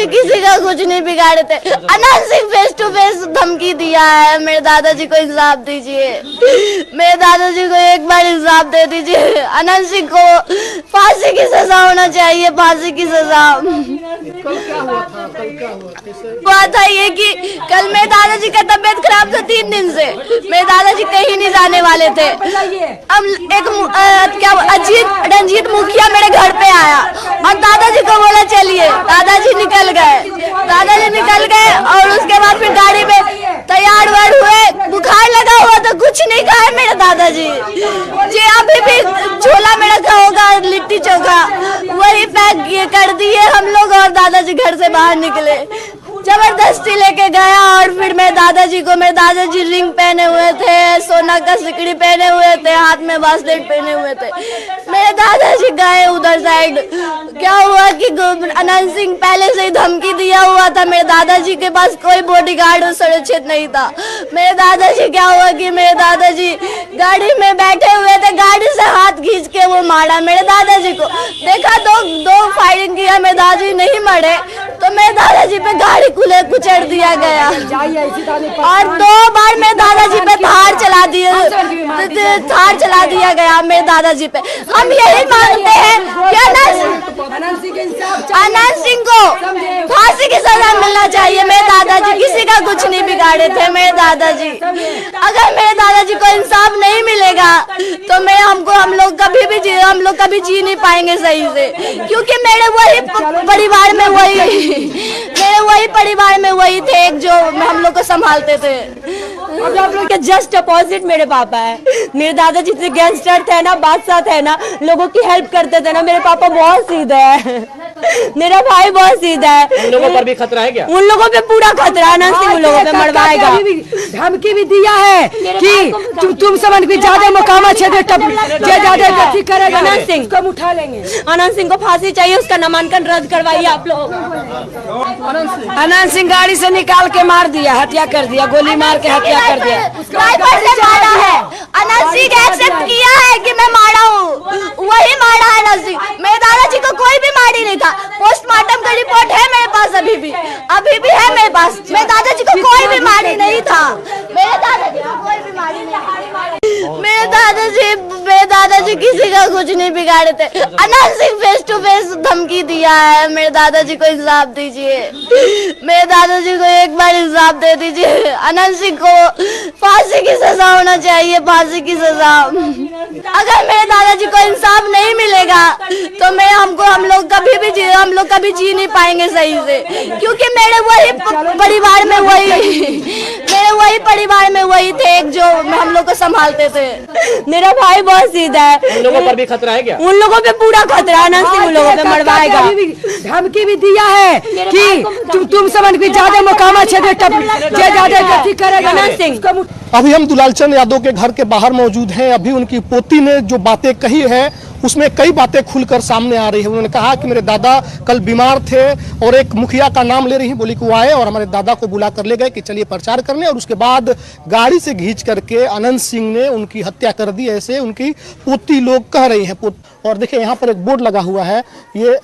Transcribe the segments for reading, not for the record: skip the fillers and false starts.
दादाजी किसी का कुछ नहीं बिगाड़े थे। Anant Singh face to face धमकी दिया है, मेरे दादाजी को इंसाफ दीजिए, मेरे दादाजी को एक बार इंसाफ दे दीजिए। अनंत सिंह को फांसी की सजा होना चाहिए, फांसी की सजा। कल क्या हुआ था? कल क्या हुआ था ये कि कल मेरे दादाजी का तबीयत खराब था 3 दिन से, मेरे दादाजी कहीं नहीं जाने वाले थे। अब एक रंजीत मुखिया मेरे घर पे आया और दादाजी को बोला चलिए, दादाजी निकल गए और उसके बाद फिर गाड़ी में तैयार हुए, बुखार लगा हुआ तो कुछ नहीं खाए मेरे दादाजी जी। अभी भी छोला में रखा होगा लिट्टी चोखा, वही पैक कर दिए हम लोग और दादाजी घर से बाहर निकले। जबरदस्ती लेके गया और फिर मेरे दादाजी रिंग पहने हुए थे, सोना का सिकड़ी पहने हुए थे, हाथ में ब्रेसलेट पहने हुए थे। मेरे दादाजी गए उधर साइड। क्या हुआ कि अनंत सिंह पहले से ही धमकी दिया हुआ था, मेरे दादाजी के पास कोई बॉडीगार्ड सुरक्षित नहीं था। मेरे दादाजी क्या हुआ कि मेरे दादाजी गाड़ी में बैठे हुए थे, गाड़ी से हाथ खींच के वो मारा मेरे दादाजी को। देखा दो फायरिंग किया, मेरे दादाजी नहीं मरे तो मेरे दादाजी पे गाड़ी कुचल दिया गया और 2 बार मेरे दादाजी पे थार चला दिया गया मेरे दादाजी पे। हम यही मांगते हैं कि अनंत सिंह को फांसी की सजा मिलना चाहिए। मेरे दादाजी किसी का कुछ नहीं बिगाड़े थे मेरे दादाजी। अगर मेरे दादाजी को इंसाफ नहीं मिलेगा तो हम लोग कभी जी नहीं पाएंगे सही से, क्योंकि मेरे वही परिवार में वही थे जो हम लोग को संभालते थे। अब आप लोग के जस्ट अपोजिट मेरे पापा है। मेरे दादाजी से गैंगस्टर थे ना, बादशाह थे ना, लोगों की हेल्प करते थे ना। मेरे पापा बहुत सीधे है, मेरा भाई बहुत सीधा है। उन लोगों पर भी खतरा है क्या? उन लोगों पे पूरा खतरा है। अनंत सिंह उन लोगों पे मरवाएगा। धमकी भी दिया है कि तुम समझ भी ज्यादा मुकामा करेगा, अनंत सिंह कम उठा लेंगे। अनंत सिंह को फांसी चाहिए, उसका नामांकन रद्द करवाइए आप लोग। अनंत सिंह गाड़ी से निकाल के मार दिया, हत्या कर दिया, गोली मार के हत्या कर दिया। स्नाइपर से मारा है। अनंत सिंह एक्सेप्ट किया है कि मैं मारा हूँ, वही मारा है अनंत सिंह। मेरे दादाजी को कोई भी मारी नहीं था। पोस्टमार्टम का रिपोर्ट है मेरे पास, अभी भी है मेरे पास। मेरे दादाजी को कोई भी मारी नहीं था, मेरे दादाजी को कोई भी मारी नहीं था। मेरे दादाजी किसी का कुछ नहीं बिगाड़े थे। Anant Singh face to face धमकी दिया है, मेरे दादाजी को इंसाफ दीजिए, मेरे दादाजी को एक बार इंसाफ दे दीजिए। अनंत सिंह को फांसी की सजा होना चाहिए, फांसी की सजा। अगर मेरे दादाजी को इंसाफ नहीं मिलेगा तो हम लोग कभी जी नहीं पाएंगे सही से, क्योंकि मेरे वही परिवार में वही थे जो हम लोग को संभालते थे। मेरा भाई बहुत सीधा है। उन लोगों पर भी खतरा है क्या? उन लोगों पे पूरा खतरा है। अनंत सिंह उन लोगों पे मरवाएगा। धमकी भी दिया है कि तुम समझ भी ज्यादा मुकामा करेगा। अनंत सिंह अभी हम दुलालचंद यादव के घर के बाहर मौजूद हैं। अभी उनकी पोती ने जो बातें कही है उसमें कई बातें खुलकर सामने आ रही है। उन्होंने कहा कि मेरे दादा कल बीमार थे और एक मुखिया का नाम ले रही है, बोली कि वो आए और हमारे दादा को बुला कर ले गए कि चलिए प्रचार करने, और उसके बाद गाड़ी से खींच करके अनंत सिंह ने उनकी हत्या कर दी, ऐसे उनकी पोती लोग कह रही हैं। और देखिए यहाँ पर एक बोर्ड लगा हुआ है। ये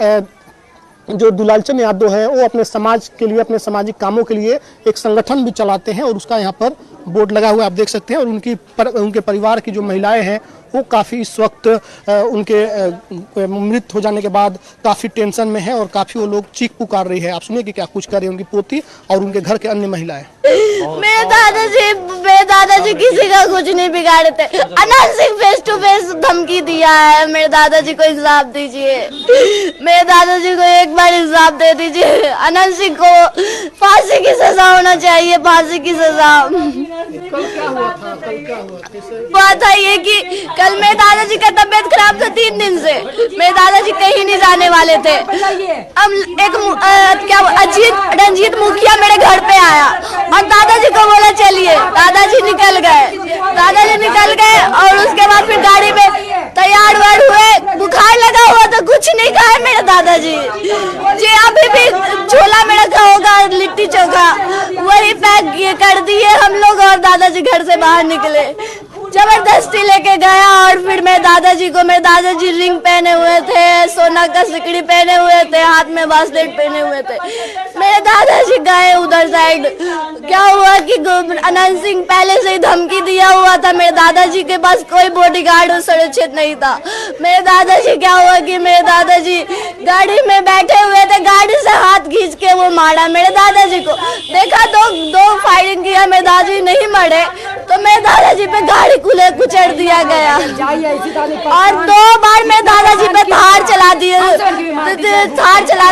जो दुलालचंद यादव है वो अपने समाज के लिए, अपने सामाजिक कामों के लिए एक संगठन भी चलाते हैं और उसका यहाँ पर बोर्ड लगा हुआ है, आप देख सकते हैं। और उनके परिवार की जो महिलाएं हैं वो काफ़ी इस वक्त उनके मृत हो जाने के बाद काफ़ी टेंशन में है और काफ़ी वो लोग चीख पुकार रही है। आप सुनिए कि क्या कुछ कर रही है उनकी पोती और उनके घर के अन्य महिलाएं। मेरे दादाजी किसी का कुछ नहीं बिगाड़े थे। Anant Singh face to face धमकी दिया है, मेरे दादाजी को इंसाफ दीजिए, मेरे दादाजी को एक बार इंसाफ दे दीजिए। अनंत सिंह को फांसी की सजा होना चाहिए, फांसी की सजा। कल क्या हुआ था? कल क्या हुआ था ये कि कल मेरे दादाजी का तबीयत खराब था 3 दिन से, मेरे दादाजी कहीं नहीं जाने वाले थे। अब रंजीत मुखिया मेरे घर पे आया और दादाजी को बोला चलिए, दादाजी निकल गए और उसके बाद फिर गाड़ी में तैयार हुए, बुखार लगा हुआ तो कुछ नहीं खाए मेरे दादाजी जी। अभी भी छोला में रखा होगा लिट्टी चोखा, वही पैक कर दिए हम लोग और दादाजी घर से बाहर निकले। जबरदस्ती लेके गया और फिर मेरे दादाजी रिंग पहने हुए थे, सोना का सिकड़ी पहने हुए थे, हाथ में ब्रेसलेट पहने हुए थे। मेरे दादाजी गए उधर साइड। क्या हुआ कि अनंत सिंह पहले से ही धमकी दिया हुआ था, मेरे दादाजी के पास कोई बॉडीगार्ड सुरक्षित नहीं था। मेरे दादाजी क्या हुआ कि मेरे दादाजी गाड़ी में बैठे हुए थे, गाड़ी से हाथ खींच के वो मारा मेरे दादाजी को। देखा दो फायरिंग किया, मेरे दादाजी नहीं मरे तो मेरे दादाजी पे गाड़ी कुचल दिया गया और 2 बार मेरे दादाजी पे थार चला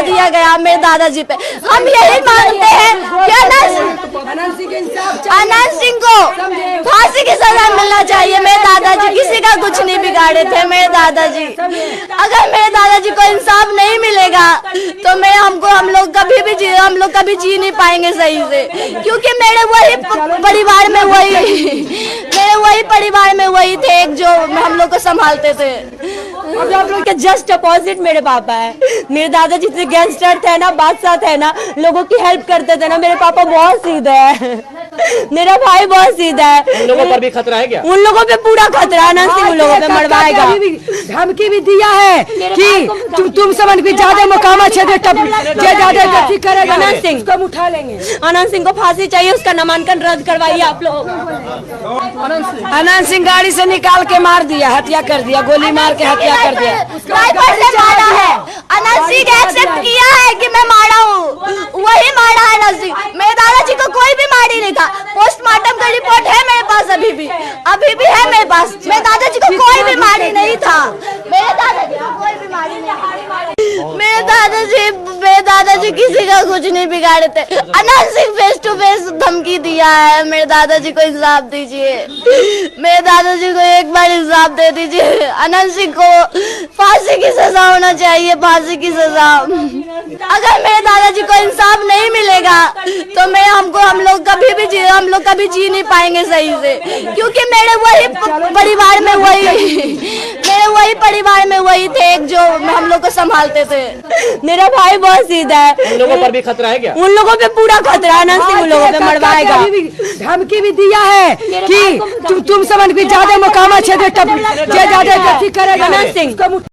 दिया गया मेरे दादाजी पे। हम यही मांगते हैं कि अनंत सिंह को फांसी की सजा मिलना चाहिए। मेरे दादाजी किसी का कुछ नहीं बिगाड़े थे। मेरे दादाजी, अगर मेरे दादाजी को इंसाफ नहीं मिलेगा तो हम लोग कभी जी नहीं पाएंगे सही से, क्योंकि मेरे वही परिवार में वही थे जो हम लोग को संभालते थे। अब आप लोग के जस्ट अपोजिट मेरे पापा है। मेरे दादाजी जितने गैंगस्टर थे ना, बादशाह थे ना, लोगों की हेल्प करते थे ना। मेरे पापा बहुत सीधे हैं, मेरा भाई बहुत सीधा है। उन लोगों पर भी खतरा है क्या? उन लोगों पे पूरा खतरा है। अनंत सिंह उन लोगों पे मरवाएगा। धमकी भी दिया है कि तुम समझ भी ज्यादा मुकामा क्षेत्र करेगा, अनंत सिंह को उठा लेंगे। अनंत सिंह को फांसी चाहिए, उसका नामांकन रद्द करवाइए आप लोग। अनंत सिंह गाड़ी से निकाल के मार दिया, हत्या कर दिया, गोली मार के हत्या कर दिया। स्नाइपर से मारा है। अनंत सिंह एक्सेप्ट किया है कि मैं मारा हूँ, वही मारा है अनंत सिंह। मेरे दादाजी को कोई भी मारी नहीं था। पोस्टमार्टम का रिपोर्ट है मेरे पास, अभी भी है मेरे पास। मेरे दादाजी को कोई भी मारी नहीं था। मेरे दादाजी को कोई भी मारी नहीं। मेरे दादाजी किसी का कुछ नहीं बिगाड़े थे। Anant Singh face to face धमकी दिया है। मेरे दादाजी को इंसाफ दीजिए, मेरे दादाजी को एक बार इंसाफ दे दीजिए। अनंत सिंह को फांसी की सजा होना चाहिए, फांसी की सजा। अगर मेरे दादाजी को इंसाफ नहीं मिलेगा तो हम लोग कभी जी नहीं पाएंगे सही से, क्योंकि मेरे वही परिवार में वही थे जो हम लोग को संभालते थे। मेरा भाई बहुत सीधा है। उन लोगों पर भी खतरा है क्या? उन लोगों पे पूरा खतरा है। अनंत सिंह उन लोगों पे मरवाएगा। धमकी भी दिया है कि तुम समझ भी ज्यादा मुकामा क्षेत्र करेगा, अनंत सिंह